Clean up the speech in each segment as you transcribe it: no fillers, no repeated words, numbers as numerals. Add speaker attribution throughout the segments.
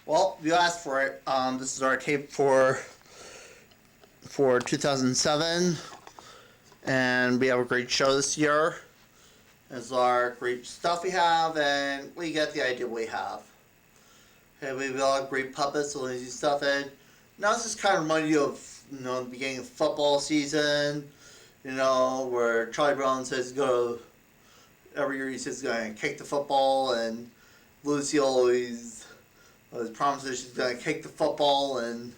Speaker 1: Well, you asked for it. This is our tape for 2007, and we have a great show this year. It's our great stuff we have, and we get the idea we have. Okay, we have a lot of great puppets, and lazy stuff, and now this is kind of remind you of the beginning of football season. Where Charlie Brown says he's going to every year he says he's going to kick the football, and Lucy always promises she's going to kick the football, and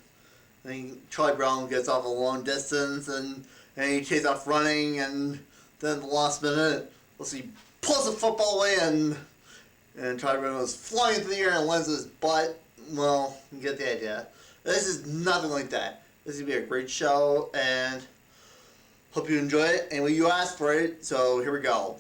Speaker 1: then Charlie Brown gets off a long distance, and he takes off running, and then the last minute, Lucy pulls the football away, and Charlie Brown goes flying through the air and lands his butt. Well, you get the idea. This is nothing like that. This is going to be a great show, and hope you enjoy it. And you asked for it, so here we go.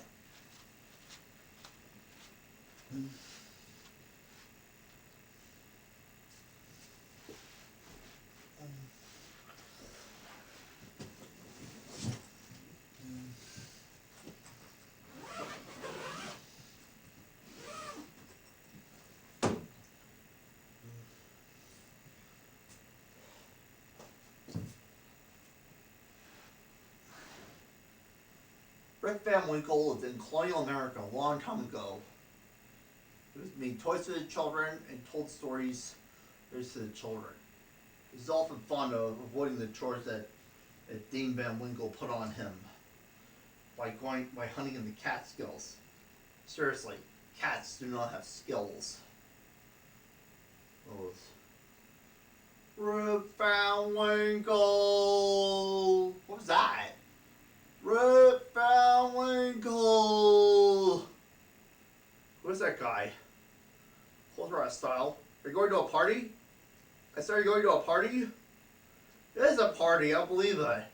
Speaker 1: Rip Van Winkle lived in colonial America a long time ago. He made toys for the children and told stories to the children. He was often fond of avoiding the chores that Dame Van Winkle put on him by hunting in the Catskills. Seriously, cats do not have skills. Rip Van Winkle! What was that? Rip Van Winkle! Who's that guy? Clothes are out of style. Are you going to a party? I said, are you going to a party? It is a party, I believe it.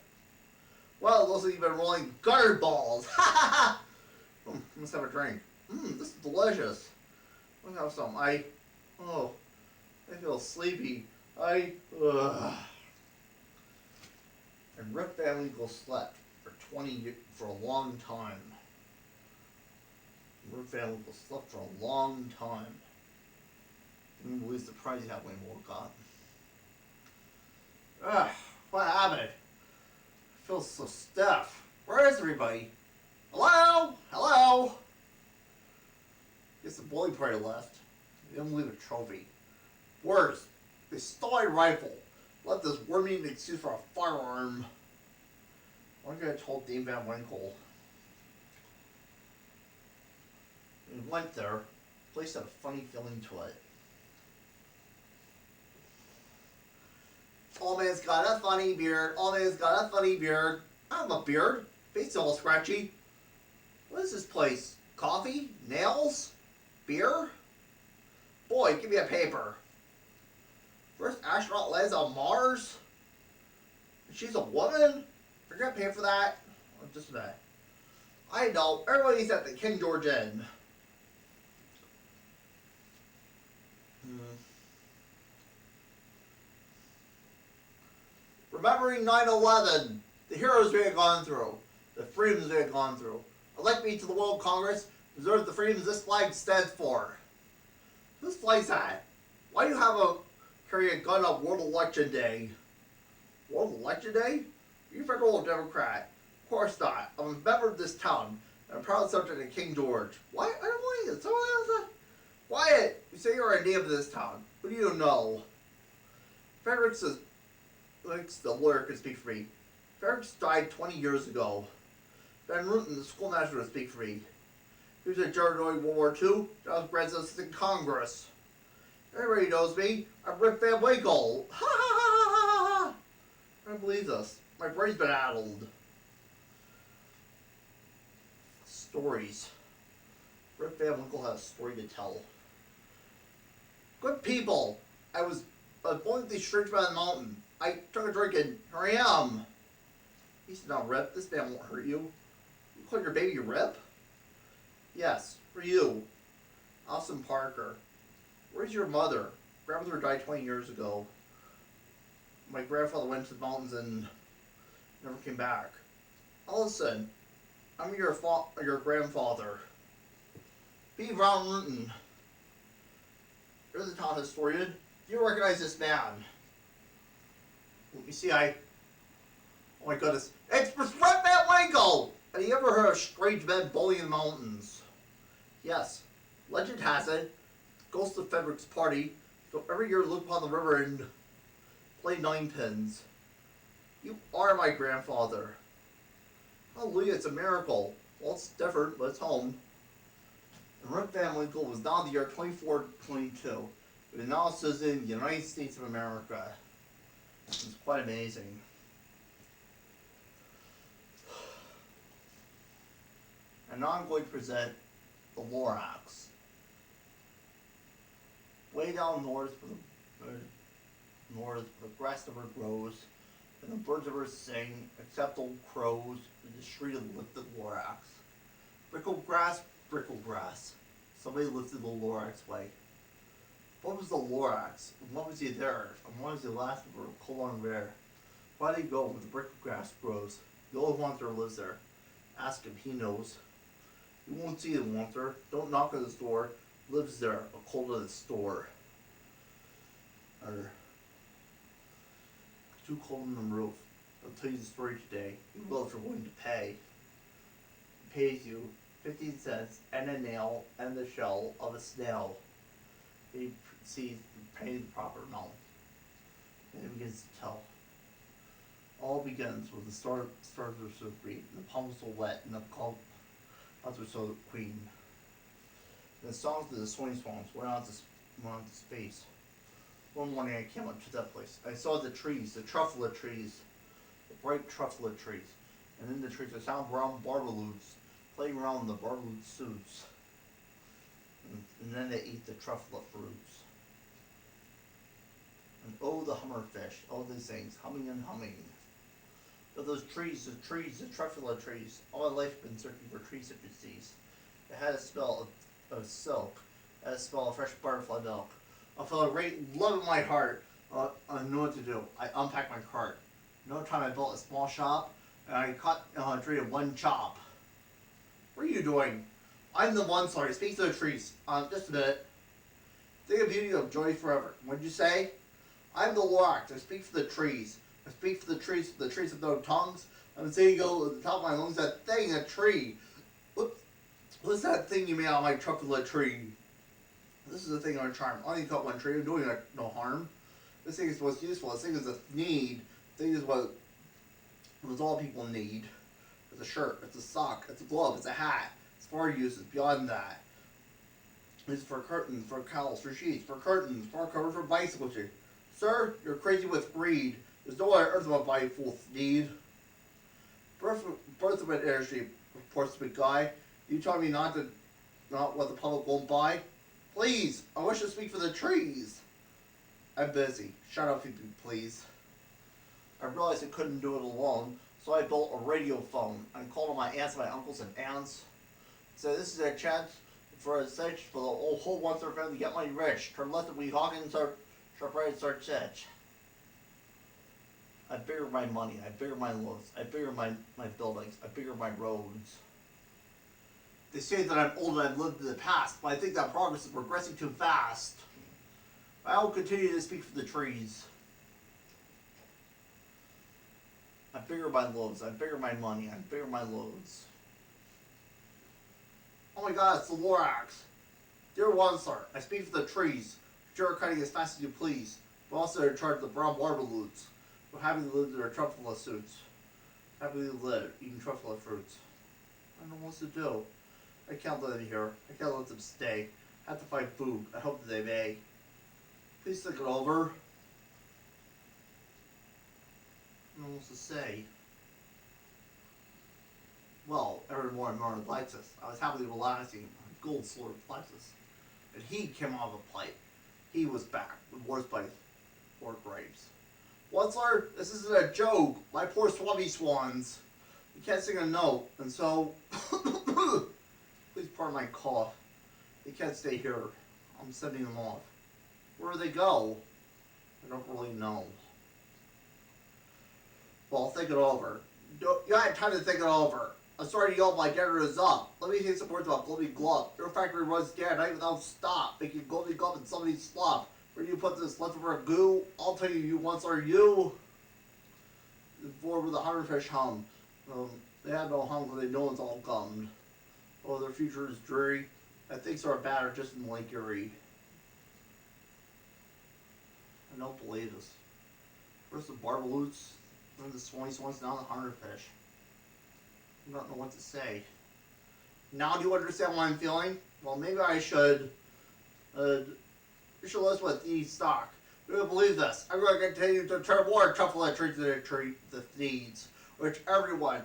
Speaker 1: Well, it looks like you've been rolling gutter balls. Ha ha ha! Let's have a drink. This is delicious. Let's have some. I feel sleepy. And Rip Van Winkle slept for a long time. Rip Van Winkle slept for a long time. I can't believe the surprise he had when he woke up. What happened? I feel so stiff. Where is everybody? Hello? Hello? Guess the bully party left. They didn't leave a trophy. Worse, they stole my rifle. Left this worm-eating excuse for a firearm. One guy told Dame Van Winkle. When he went there, the place had a funny feeling to it. Old man's got a funny beard. Old man's got a funny beard. I have a beard. Face all scratchy. What is this place? Coffee? Nails? Beer? Boy, give me a paper. First astronaut lands on Mars? She's a woman? You're gonna pay for that? Or just that? I know. Everybody's at the King George Inn. Remembering 9/11, the heroes we had gone through, the freedoms we had gone through. Elect me to the World Congress, preserve the freedoms this flag stands for. Whose flag's that? Why do you carry a gun on World Election Day? World Election Day? Are you federal or Democrat? Of course not. I'm a member of this town, and I'm proud subject of King George. What? I don't believe it. Someone else? Wyatt, you say you're a native of this town. What do you know? Fredericks the lawyer could speak for me. Fredericks died 20 years ago. Van Rooten, the schoolmaster, would speak for me. He was a judge during World War II. I was president in Congress. Everybody knows me. I'm Rip Van Winkle. Ha ha ha ha ha ha! I don't believe this. My brain's been addled. Stories. Rip Van Winkle had a story to tell. Good people. I was going through these streets by the mountain. I took a drink and here I am. He said, "Now, Rip, this man won't hurt you. You call your baby Rip?" "Yes, for you. Allison Parker." "Where's your mother?" "Grandmother died 20 years ago. My grandfather went to the mountains and never came back." "Allison, I'm your grandfather. B. Von Rooten. You're the town historian. Do you recognize this man? Let me see, oh my goodness. It's Red Van Winkle! Have you ever heard of strange men bullying the mountains? Yes. Legend has it, Ghost of Frederick's party, so every year look upon the river and play ninepins. You are my grandfather. Hallelujah, it's a miracle. Well, it's different, but it's home. And Rip Van Winkle was now the year 2422. It now says in the United States of America. It's quite amazing. And now I'm going to present the Lorax. Way down north where the grass never grows, and the birds never sing, except old crows in the street of lifted Lorax. Brickle grass. Somebody lifted the Lorax way. What was the Lorax? And what was he there? And why was he last for cold on rare? Why did he go where the brickle grass grows? The old wanderer lives there. Ask him, he knows. You won't see the wanderer. Don't knock at his door. Lives there, a cold at the store. Or too cold on the roof. I'll tell you the story today. You love are willing to pay. He pays you 15 cents and a nail and the shell of a snail. He sees and pays the proper amount. And he begins to tell. All begins with the stars are so green, and the palms so wet, and the clouds are so clean. And the songs of the swing swans went out to space. One morning I came up to that place. I saw the trees, the truffula trees, the bright truffula trees. And in the trees I saw brown barbaloots playing around in the barbaloot suits. And then they eat the truffula fruits. And oh, the hummerfish, all these things, humming and humming. But those trees, the truffula trees, all my life I've been searching for trees such as these. It had a smell of silk, it had a smell of fresh butterfly milk. I felt a great love in my heart. I knew what to do. I unpacked my cart. In no time I built a small shop, and I cut a tree in one chop. What are you doing? I'm the one, sorry, speak to the trees. Just a minute. Think of beauty of joy forever. What'd you say? I'm the Lorax. I speak for the trees. I speak for the trees have no tongues. I'm saying go at the top of my lungs, that thing, a tree. What's that thing you made out of my truffula tree? This is the thing on charm. I only cut one tree, I'm doing no harm. This thing is what's useful. This thing is a need. This thing is what all people need. It's a shirt, it's a sock, it's a glove, it's a hat. It's for uses beyond that. It's for curtains, for cowls, for sheets, for curtains, for covers, for bicycles. Sir, you're crazy with greed. There's no other earth will buy you full need. Birth of an energy, reports the big guy. You tell me not what the public won't buy? Please, I wish to speak for the trees. I'm busy. Shut up, if you please. I realized I couldn't do it alone, so I built a radio phone. I called on my aunts, my uncles, and aunts. So this is a chance for a search for the whole one-third family to get money rich. Turn left and we Hawkins, start right, start search. I bigger my money, I bigger my loans, I bigger my buildings, I bigger my roads. They say that I'm old and I've lived in the past, but I think that progress is progressing too fast. I will continue to speak for the trees. I bigger my loads, I bigger my money, I bigger my loads. Oh my god, it's the Lorax. Dear one, sir, I speak for the trees. Sure, cutting as fast as you please, but also in charge of the brown barbaloots. We're happy to live in their truffula suits. Happy to live, eating truffula fruits. I don't know what to do. I can't let them here. I can't let them stay. I have to find food. I hope that they may. Please think it over. I don't know what to say. Well, every morning Martin likes us. I was happily relaxing on gold sword plexus. And he came out of a pipe. He was back with worse by 4 grapes. What, sir? This isn't a joke. My poor swabby swans. You can't sing a note, and so please pardon my cough. They can't stay here. I'm sending them off. Where do they go? I don't really know. Well, think it over. You had time to think it over. I'm sorry to yell, my dinner is up. Let me say some words about Globby Glub. Your factory runs day and night without stop, making Globby Glub in somebody's slop. Where do you put this leftover goo? I'll tell you, you once are you. Forward with a hunterfish hum. They have no hum because they know it's all gummed. Oh, their future is dreary. And things are bad or just in Lake Erie. I don't believe this. First the barbaloots, then the swanny swans, now the hunterfish. I don't know what to say. Now do you understand what I'm feeling? Well, maybe I should. You should listen with the stock. You don't believe this. I'm going to continue to turn more truffle treats than a treat the needs, which everyone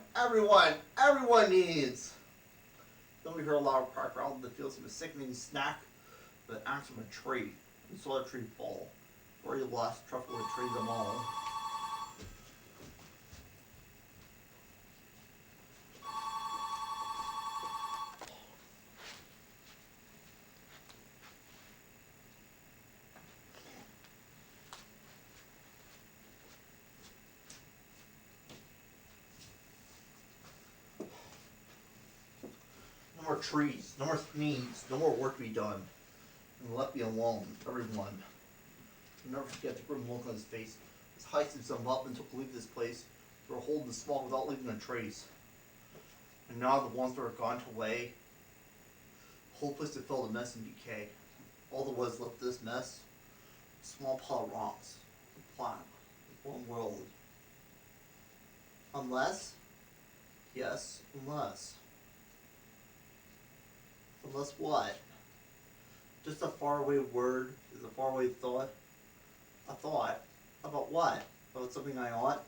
Speaker 1: needs. Then we hear a loud cry out in the field from a sickening snack that acts from a tree and saw a tree fall. Or he lost truffle trees them all. No more trees, no more needs, no more work to be done. And let me alone, everyone. I'll never forget the grim look on his face. His heist himself up and took leave of this place, for a hold in the small without leaving a trace. And now the ones that are gone away, the whole place to fill the mess and decay. All that was left this mess, a small pile of rocks, a planet, one world. Unless, yes, unless. Unless what? Just a faraway word is a faraway thought. A thought? About what? About something I ought?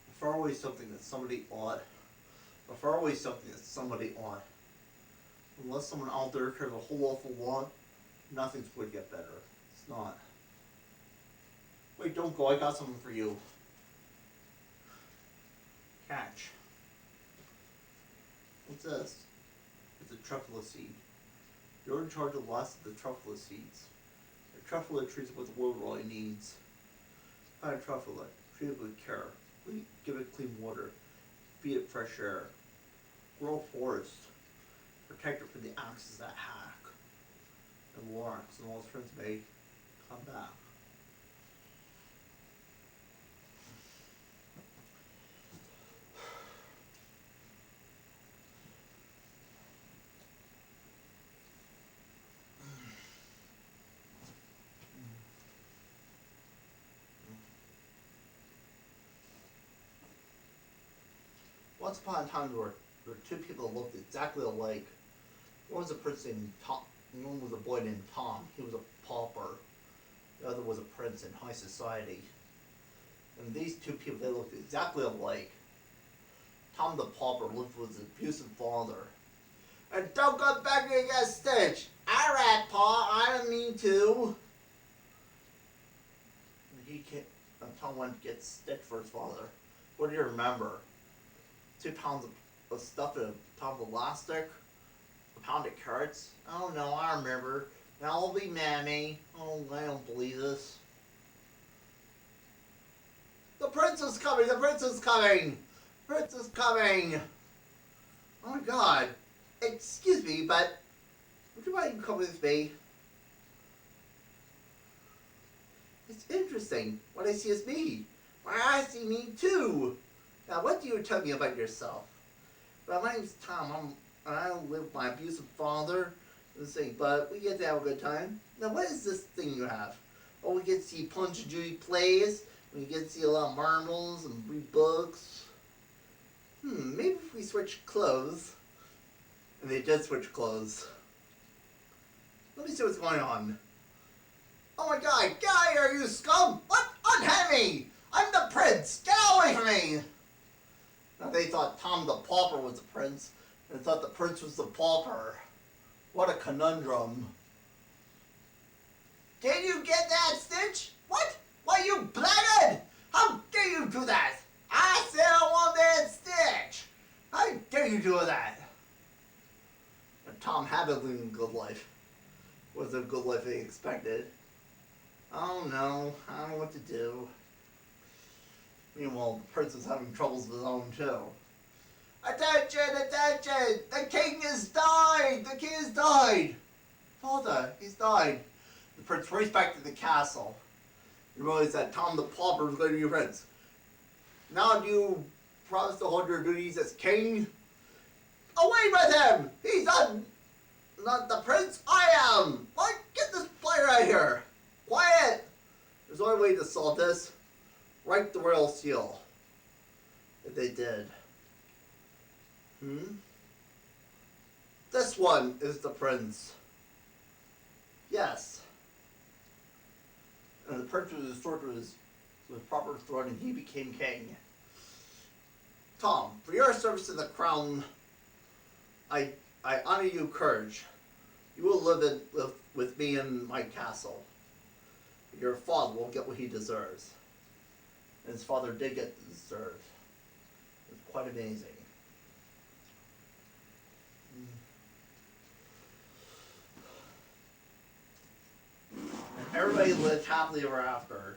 Speaker 1: A faraway something that somebody ought. A faraway something that somebody ought. Unless someone out there cares a whole awful lot, nothing's going to get better. It's not. Wait, don't go. I got something for you. Catch. What's this? It's a truffle seed. You're in charge of the last of the truffle seeds. A truffle treats what the world really needs. Find a truffle, treat it with care. Give it clean water. Feed it fresh air. Grow a forest. Protect it from the axes that hack. And Lawrence and all his friends may come back. Once upon a time, there were two people that looked exactly alike. One was a prince named Tom. One was a boy named Tom. He was a pauper. The other was a prince in high society. And these two people, they looked exactly alike. Tom the pauper lived with his abusive father. And don't go begging to get stitched. Alright, Pa, I don't mean to. And Tom went to get stitched for his father. What do you remember? 2 pounds of stuff in a pound of elastic, a pound of carrots. Oh no, I remember. Now I'll be mammy. Oh, I don't believe this. The prince is coming! The prince is coming! The prince is coming! Oh my god. Excuse me, but would you mind coming with me? It's interesting. What I see is me. Why, I see me too. Now, what do you tell me about yourself? Well, my name's Tom. I live with my abusive father. But we get to have a good time. Now, what is this thing you have? Oh, we get to see Punch and Judy plays. We get to see a lot of marbles and read books. Maybe if we switch clothes. And they did switch clothes. Let me see what's going on. Oh my god, get out of here, you scum! What? Unhand me! I'm the prince! Get away from me! Now they thought Tom the pauper was the prince, and thought the prince was the pauper. What a conundrum. Did you get that, Stitch? What? Why, you blackguard! How dare you do that? I said I want that Stitch! How dare you do that? And Tom had been living a good life. Was a good life they expected. Oh no, I don't know what to do. Meanwhile, the prince was having troubles of his own too. Attention, attention! The king has died! The king has died! Father, he's died. The prince raced back to the castle. He realized that Tom the Pauper was going to be your prince. Now do you promise to hold your duties as king? Away with him! He's not the prince, I am! What? Get this player out of here! Quiet! There's only way to solve this. Write the royal seal. If they did. This one is the prince. Yes. And the prince was restored to his proper throne and he became king. Tom, for your service to the crown, I honor you courage. You will live with me in my castle. Your father will get what he deserves. And his father did get what he deserved. It was quite amazing. And everybody lived happily ever after.